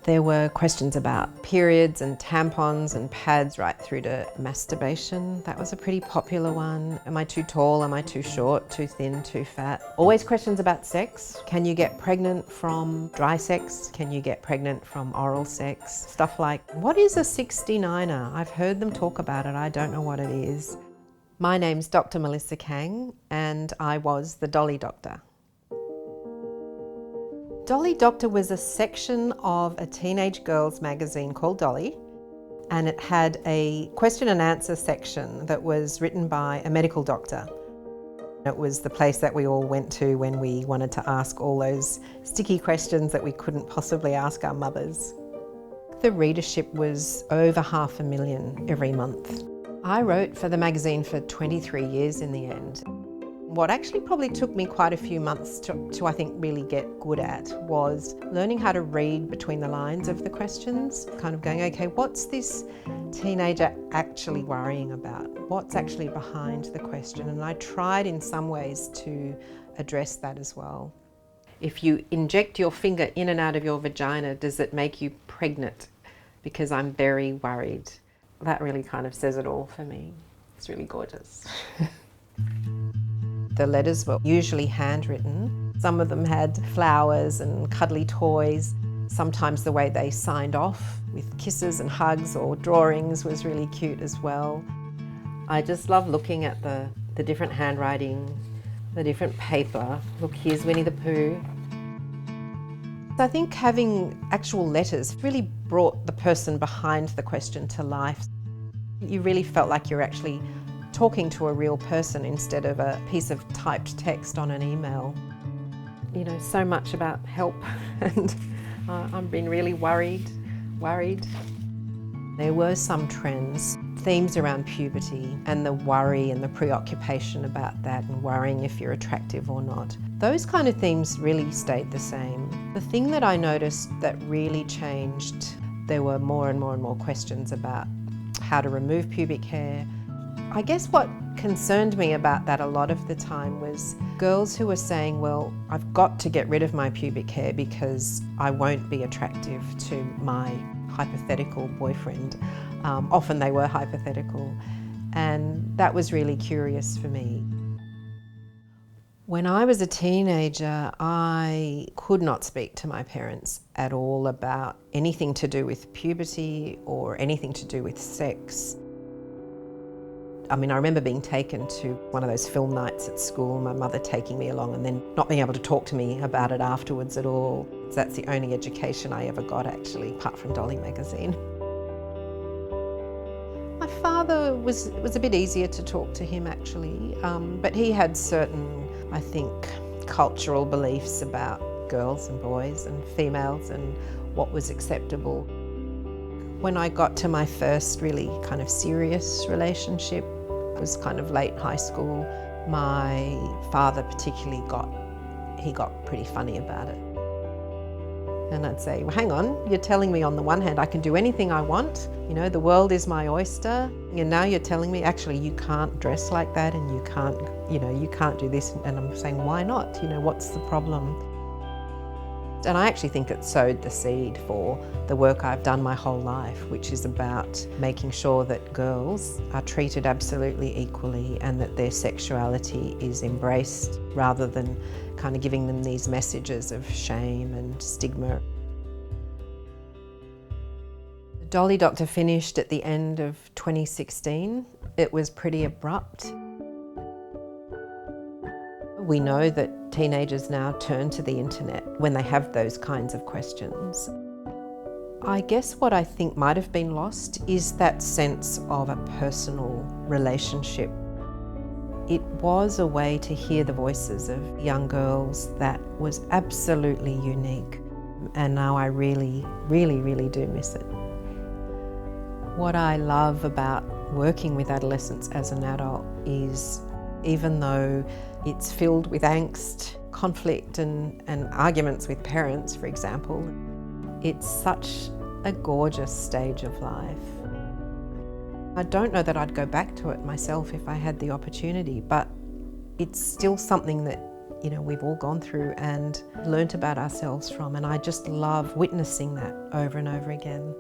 There were questions about periods and tampons and pads right through to masturbation. That was a pretty popular one. Am I too tall? Am I too short? Too thin? Too fat? Always questions about sex. Can you get pregnant from dry sex? Can you get pregnant from oral sex? Stuff like, what is a 69er? I've heard them talk about it. I don't know what it is. My name's Dr Melissa Kang and I was the Dolly Doctor. Dolly Doctor was a section of a teenage girls magazine called Dolly, and it had a question and answer section that was written by a medical doctor. It was the place that we all went to when we wanted to ask all those sticky questions that we couldn't possibly ask our mothers. The readership was over 500,000 every month. I wrote for the magazine for 23 years in the end. What actually probably took me quite a few months to I think really get good at was learning how to read between the lines of the questions, kind of going, okay, what's this teenager actually worrying about? What's actually behind the question? And I tried in some ways to address that as well. If you inject your finger in and out of your vagina, does it make you pregnant? Because I'm very worried. That really kind of says it all for me. It's really gorgeous. The letters were usually handwritten. Some of them had flowers and cuddly toys. Sometimes the way they signed off with kisses and hugs or drawings was really cute as well. I just love looking at the different handwriting, the different paper. Look, here's Winnie the Pooh. I think having actual letters really brought the person behind the question to life. You really felt like you're actually talking to a real person instead of a piece of typed text on an email. You know, so much about help and I've been really worried. There were some trends, themes around puberty and the worry and the preoccupation about that and worrying if you're attractive or not. Those kind of themes really stayed the same. The thing that I noticed that really changed, there were more and more questions about how to remove pubic hair. I guess what concerned me about that a lot of the time was girls who were saying, well, I've got to get rid of my pubic hair because I won't be attractive to my hypothetical boyfriend. Often they were hypothetical, and that was really curious for me. When I was a teenager, I could not speak to my parents at all about anything to do with puberty or anything to do with sex. I mean, I remember being taken to one of those film nights at school, my mother taking me along and then not being able to talk to me about it afterwards at all. That's the only education I ever got actually, apart from Dolly magazine. My father was a bit easier to talk to him actually, but he had certain, I think, cultural beliefs about girls and boys and females and what was acceptable. When I got to my first really kind of serious relationship, it was kind of late high school, my father particularly got pretty funny about it. And I'd say, well, hang on, you're telling me on the one hand I can do anything I want, you know, the world is my oyster, and now you're telling me actually you can't dress like that and you can't, you know, you can't do this. And I'm saying, why not? You know, what's the problem? And I actually think it sowed the seed for the work I've done my whole life, which is about making sure that girls are treated absolutely equally and that their sexuality is embraced rather than kind of giving them these messages of shame and stigma. The Dolly Doctor finished at the end of 2016. It was pretty abrupt. We know that teenagers now turn to the internet when they have those kinds of questions. I guess what I think might have been lost is that sense of a personal relationship. It was a way to hear the voices of young girls that was absolutely unique, and now I really do miss it. What I love about working with adolescents as an adult is, even though it's filled with angst, conflict and arguments with parents, for example, it's such a gorgeous stage of life. I don't know that I'd go back to it myself if I had the opportunity, but it's still something that you know, we've all gone through and learnt about ourselves from, and I just love witnessing that over and over again.